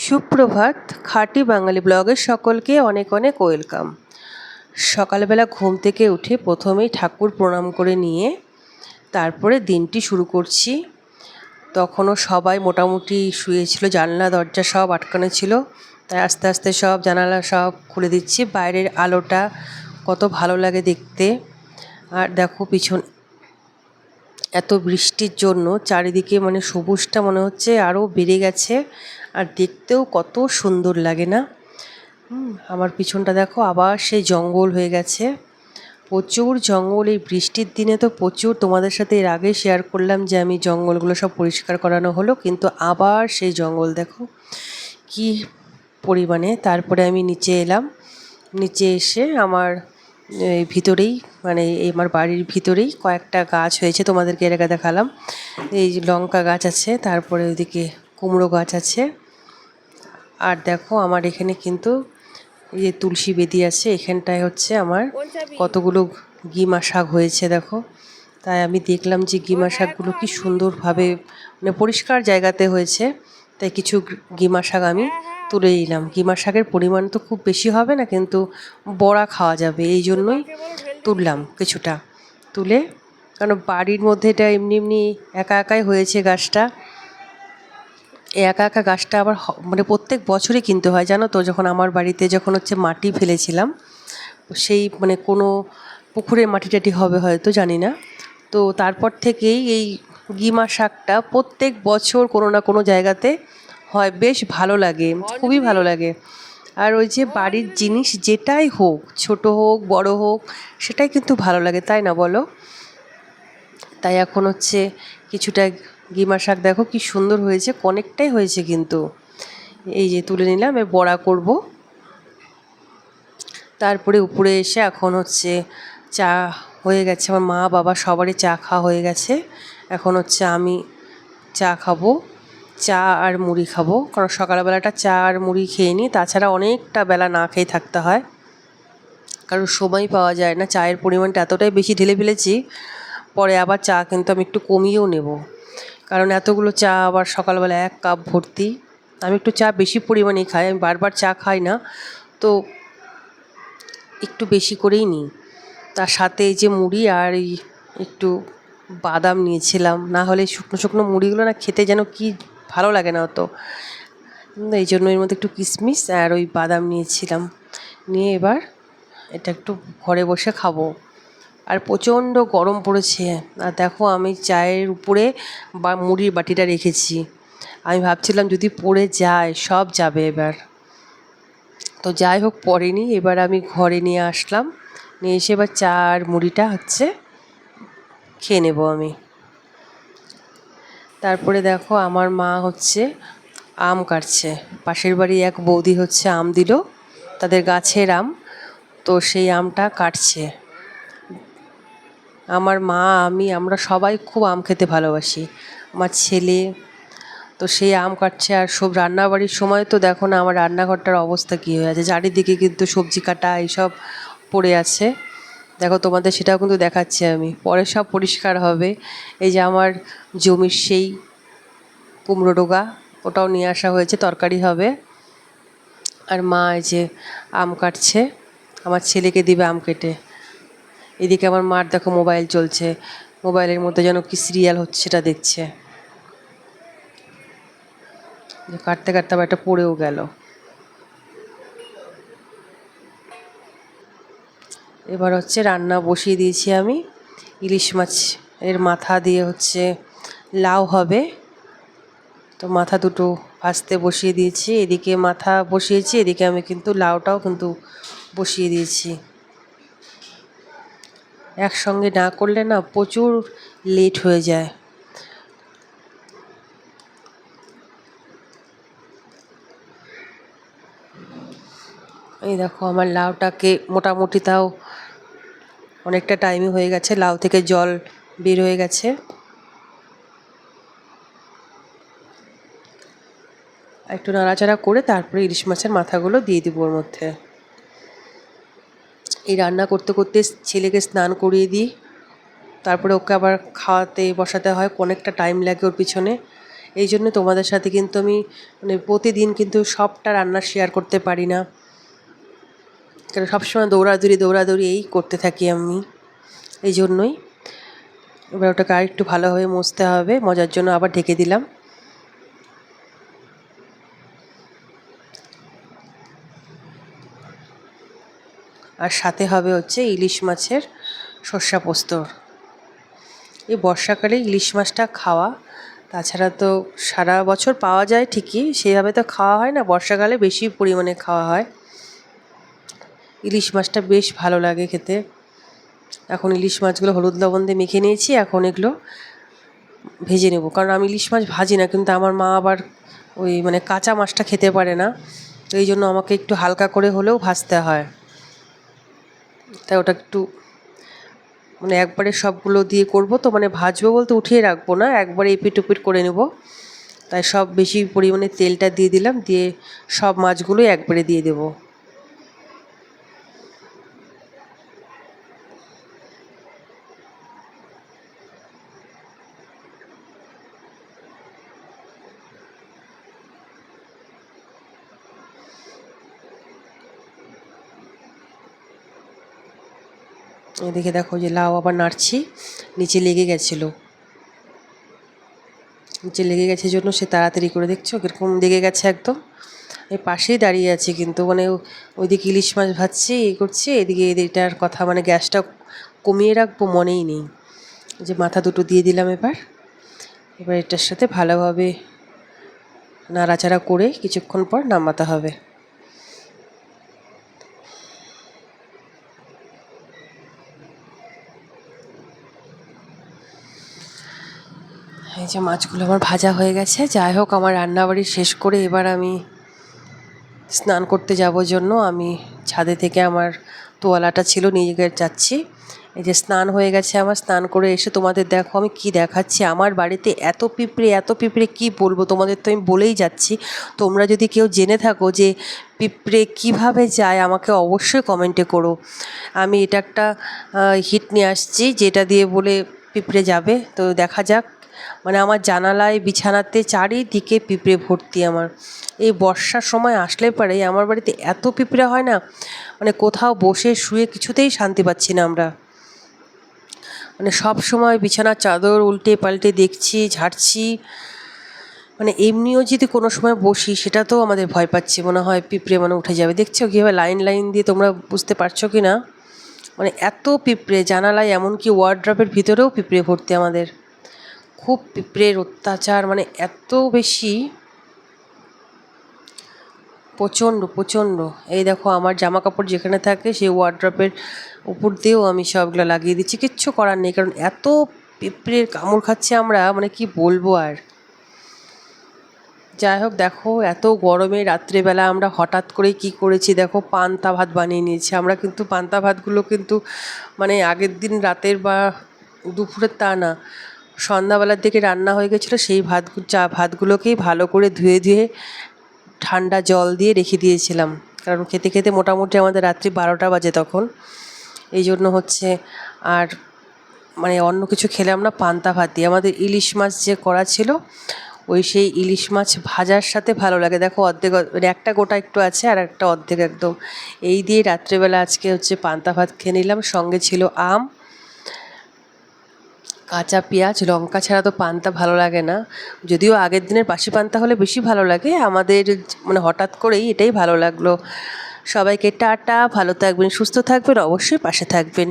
সুপ্রভাত। খাঁটি বাঙালি ব্লগে সকলকে অনেক অনেক ওয়েলকাম। সকালবেলা ঘুম থেকে উঠে প্রথমেই ঠাকুর প্রণাম করে নিয়ে তারপরে দিনটি শুরু করছি। তখনও সবাই মোটামুটি শুয়েছিল, জানলা দরজা সব আটকানো ছিল, তাই আস্তে আস্তে সব জানালা সব খুলে দিচ্ছি। বাইরের আলোটা কত ভালো লাগে দেখতে। আর দেখো পিছন এত বৃষ্টির জন্য চারিদিকে মানে সবুজটা মনে হচ্ছে আরও বেড়ে গেছে, আর দেখতেও কত সুন্দর লাগে না? আমার পিছনটা দেখো আবার সেই জঙ্গল হয়ে গেছে, প্রচুর জঙ্গল। এই বৃষ্টির দিনে তো প্রচুর, তোমাদের সাথে এর আগে শেয়ার করলাম যে আমি জঙ্গলগুলো সব পরিষ্কার করানো হলো, কিন্তু আবার সেই জঙ্গল দেখো কি পরিমাণে। তারপরে আমি নিচে এলাম, নিচে এসে আমার ভিতরেই মানে আমার বাড়ির ভিতরেই কয়েকটা গাছ হয়েছে, তোমাদেরকে এর আগে দেখালাম। এই লঙ্কা গাছ আছে, তারপরে ওইদিকে কুমড়ো গাছ আছে। আর দেখো আমার এখানে কিন্তু এই যে তুলসী বেদি আছে, এখানটায় হচ্ছে আমার কতগুলো গিমা শাক হয়েছে দেখো। তাই আমি দেখলাম যে গিমা শাকগুলো কি সুন্দরভাবে মানে পরিষ্কার জায়গাতে হয়েছে, তাই কিছু গিমা শাক আমি তুলে নিলাম। গিমা শাকের পরিমাণ তো খুব বেশি হবে না, কিন্তু বড়া খাওয়া যাবে, এই জন্যই তুললাম কিছুটা তুলে। কারণ বাড়ির মধ্যে এটা এমনি এমনি একা একাই হয়েছে গাছটা। এই একা একা গাছটা আবার মানে প্রত্যেক বছরই কিনতে হয় জানো তো। যখন আমার বাড়িতে যখন হচ্ছে মাটি ফেলেছিলাম, সেই মানে কোনো পুকুরের মাটি টাটি হবে হয়তো, জানি না। তো তারপর থেকেই এই গিমা শাকটা প্রত্যেক বছর কোনো না কোনো জায়গাতে হয়, বেশ ভালো লাগে, খুবই ভালো লাগে। আর ওই যে বাড়ির জিনিস যেটাই হোক, ছোট হোক বড় হোক, সেটাই কিন্তু ভালো লাগে, তাই না বলো? তাই এখন হচ্ছে কিছুটা গিমা শাক দেখো কি সুন্দর হয়েছে, অনেকটাই হয়েছে কিন্তু। এই যে তুলে নিলাম, এর বড়া করব। তারপরে উপরে এসে এখন হচ্ছে চা হয়ে গেছে, আমার মা বাবা সবারই চা খাওয়া হয়ে গেছে। এখন হচ্ছে আমি চা খাবো, চা আর মুড়ি খাবো, কারণ সকালবেলাটা চা আর মুড়ি খেয়ে নিই, তাছাড়া অনেকটা বেলা না খেয়ে থাকতে হয়, কারণ সময় পাওয়া যায় না। চায়ের পরিমাণটা এতটাই বেশি ঢেলে ফেলেছি, পরে আবার চা কিন্তু আমি একটু কমিয়েও নেব, কারণ এতগুলো চা আবার সকালবেলা 1 কাপ ভর্তি। আমি একটু চা বেশি পরিমাণেই খাই, আমি বারবার চা খাই না, তো একটু বেশি করেই নিই। তার সাথে এই যে মুড়ি আর এই একটু বাদাম নিয়েছিলাম, না হলে শুকনো শুকনো মুড়িগুলো না খেতে যেন কি ভালো লাগে না অত, এই জন্য এর মধ্যে একটু কিশমিশ আর ওই বাদাম নিয়েছিলাম। নিয়ে এবার এটা একটু ঘরে বসে খাবো। আর প্রচণ্ড গরম পড়েছে, আর দেখো আমি চায়ের উপরে বা মুড়ির বাটিটা রেখেছি, আমি ভাবছিলাম যদি পড়ে যায় সব যাবে এবার। তো যাই হোক পড়েনি, এবার আমি ঘরে নিয়ে আসলাম, নিয়ে এসে এবার চা আর মুড়িটা হচ্ছে খেয়ে নেব আমি। তারপরে দেখো আমার মা হচ্ছে আম কাটছে, পাশের বাড়ি এক বৌদি হচ্ছে আম দিল, তাদের গাছের আম, তো সেই আমটা কাটছে। আমার মা আমি আমরা সবাই খুব আম খেতে ভালোবাসি, আমার ছেলে তো সেই আম কাটছে। আর সব রান্নাবাড়ির সময় তো দেখো না আমার রান্নাঘরটার অবস্থা কী হয়ে আছে, চারিদিকে কিন্তু সবজি কাটা এইসব পড়ে আছে। দেখো তোমাদের সেটাও কিন্তু দেখাচ্ছি আমি, পরে সব পরিষ্কার হবে। এই যে আমার জমির সেই কুমড়ো ডোগা, ওটাও নিয়ে আসা হয়েছে, তরকারি হবে। আর মা এই যে আম কাটছে, আমার ছেলেকে দিবে আম কেটে। এদিকে আমার মার দেখো মোবাইল চলছে, মোবাইলের মধ্যে যেন কি সিরিয়াল হচ্ছে সেটা দেখছে। কাটতে কাটতে আবার একটা পড়েও গেল। এবার হচ্ছে রান্না বসিয়ে দিয়েছি আমি, ইলিশ মাছ এর মাথা দিয়ে হচ্ছে লাউ হবে, তো মাথা দুটো ভাজতে বসিয়ে দিয়েছি। এদিকে মাথা বসিয়েছি, এদিকে আমি কিন্তু লাউটাও কিন্তু বসিয়ে দিয়েছি। একসঙ্গে না করলে না প্রচুর লেট হয়ে যায়। এই দেখো আমার লাউটাকে মোটামুটি তাও অনেকটা টাইমই হয়ে গেছে, লাউ থেকে জল বের হয়ে গেছে। একটু নাড়াচাড়া করে তারপরে ইলিশ মাছের মাথাগুলো দিয়ে দিব ওর মধ্যে। এই রান্না করতে করতে ছেলেকে স্নান করিয়ে দিই, তারপরে ওকে আবার খাওয়াতে বসাতে হয়, অনেকটা টাইম লাগে ওর পিছনে। এই জন্য তোমাদের সাথে কিন্তু আমি মানে প্রতিদিন কিন্তু সবটা রান্না শেয়ার করতে পারি না, কারণ সবসময় দৌড়াদৌড়ি এই করতে থাকি আমি। এই জন্যই এবার ওটাকে আর একটু ভালোভাবে মুছতে হবে, মজার জন্য আবার ঢেকে দিলাম। আর সাথে হবে হচ্ছে ইলিশ মাছের সর্ষে পোস্ত। এই বর্ষাকালে ইলিশ মাছটা খাওয়া, তাছাড়া তো সারা বছর পাওয়া যায় ঠিকই, সেভাবে তো খাওয়া হয় না, বর্ষাকালে বেশি পরিমাণে খাওয়া হয়। ইলিশ মাছটা বেশ ভালো লাগে খেতে। এখন ইলিশ মাছগুলো হলুদ লবণ দিয়ে মেখে নিয়েছি, এখন এগুলো ভেজে নেব। কারণ আমি ইলিশ মাছ ভাজি না, কিন্তু আমার মা আবার ওই মানে কাঁচা মাছটা খেতে পারে না, তো এই জন্য আমাকে একটু হালকা করে হলেও ভাজতে হয়। তাই ওটা একটু মানে একবারে সবগুলো দিয়ে করব তো, মানে ভাজবো বলতে উঠিয়ে রাখবো না, একবারে এপিট ওপিট করে নেব। তাই সব বেশি পরিমাণে তেলটা দিয়ে দিলাম, দিয়ে সব মাছগুলো একবারে দিয়ে দেবো। এদিকে দেখো যে লাউ আবার নাড়ছি, নিচে লেগে গেছিলো, নিচে লেগে গেছে জন্য সে তাড়াতাড়ি করে, দেখছো কীরকম লেগে গেছে একদম। এই পাশেই দাঁড়িয়ে আছে, কিন্তু মানে ওইদিকে ইলিশ মাছ ভাজছি করছি, এদিকে এটার কথা মানে গ্যাসটা কমিয়ে রাখবো মনেই নেই। যে মাথা দুটো দিয়ে দিলাম, এবার এটার সাথে ভালোভাবে নাড়াচাড়া করে কিছুক্ষণ পর নামাতে হবে। এই যে মাছগুলো আমার ভাজা হয়ে গেছে। যাই হোক, আমার রান্নাবাড়ি শেষ করে এবার আমি স্নান করতে যাওয়ার জন্য আমি ছাদে থেকে আমার তোয়ালাটা ছিল নিয়ে যাচ্ছি। এই যে স্নান হয়ে গেছে আমার, স্নান করে এসে তোমাদের দেখো আমি কি দেখাচ্ছি। আমার বাড়িতে এত পিঁপড়ে কি বলবো তোমাদের, তো আমি বলেই যাচ্ছি। তোমরা যদি কেউ জেনে থাকো যে পিঁপড়ে কিভাবে যায়, আমাকে অবশ্যই কমেন্টে করো। আমি এটা একটা হিট নিয়ে আসছি, যেটা দিয়ে বলে পিঁপড়ে যাবে। তো দেখা যাক। মানে আমার জানালায় বিছানাতে চারিদিকে পিঁপড়ে ভর্তি। আমার এই বর্ষার সময় আসলে পরে আমার বাড়িতে এত পিঁপড়ে হয় না, মানে কোথাও বসে শুয়ে কিছুতেই শান্তি পাচ্ছি না আমরা। মানে সব সময় বিছানার চাদর উল্টে পাল্টে দেখছি, ঝাড়ছি। মানে এমনিও যদি কোনো সময় বসি, সেটাতেও আমাদের ভয় পাচ্ছি, মনে হয় পিঁপড়ে মানে উঠে যাবে। দেখছো কীভাবে লাইন লাইন দিয়ে, তোমরা বুঝতে পারছো কি না, মানে এত পিঁপড়ে জানালায়, এমনকি ওয়ার্ড্রপের ভিতরেও পিঁপড়ে ভর্তি আমাদের। খুব পিঁপড়ের অত্যাচার, মানে এত বেশি, প্রচণ্ড। এই দেখো আমার জামা কাপড় যেখানে থাকে সেই ওয়ার্ড্রপের উপর দিয়েও আমি সবগুলো লাগিয়ে দিচ্ছি, কিচ্ছু করার নেই, কারণ এত পিঁপড়ের কামড় খাচ্ছে আমরা, মানে কি বলবো আর। যাই হোক, দেখো এত গরমে রাত্রেবেলা আমরা হঠাৎ করে কি করেছি দেখো, পান্তা ভাত বানিয়ে নিয়েছি আমরা। কিন্তু পান্তা ভাতগুলো কিন্তু মানে আগের দিন রাতের বা দুপুরের তা না, সন্ধ্যাবেলার দিকে রান্না হয়ে গেছিলো। সেই ভাতগুলোকেই ভালো করে ধুয়ে ঠান্ডা জল দিয়ে রেখে দিয়েছিলাম, কারণ খেতে খেতে মোটামুটি আমাদের রাত্রি 12টা বাজে তখন। এই জন্য হচ্ছে আর মানে অন্য কিছু খেলাম না, পান্তা ভাত দিয়ে। আমাদের ইলিশ মাছ যে করা ছিল, সেই ইলিশ মাছ ভাজার সাথে ভালো লাগে। দেখো অর্ধেক মানে একটা গোটা একটু আছে, আর একটা অর্ধেক একদম। এই দিয়ে রাত্রেবেলা আজকে হচ্ছে পান্তা ভাত খেয়ে নিলাম। সঙ্গে ছিল আম, কাঁচা পেঁয়াজ, লঙ্কা ছাড়া তো পান্তা ভালো লাগে না। যদিও আগের দিনের বাসি পান্তা হলে বেশি ভালো লাগে, আমাদের মানে হঠাৎ করেই এটাই ভালো লাগলো। সবাইকে টাটা, ভালো থাকবেন, সুস্থ থাকবেন, অবশ্যই পাশে থাকবেন।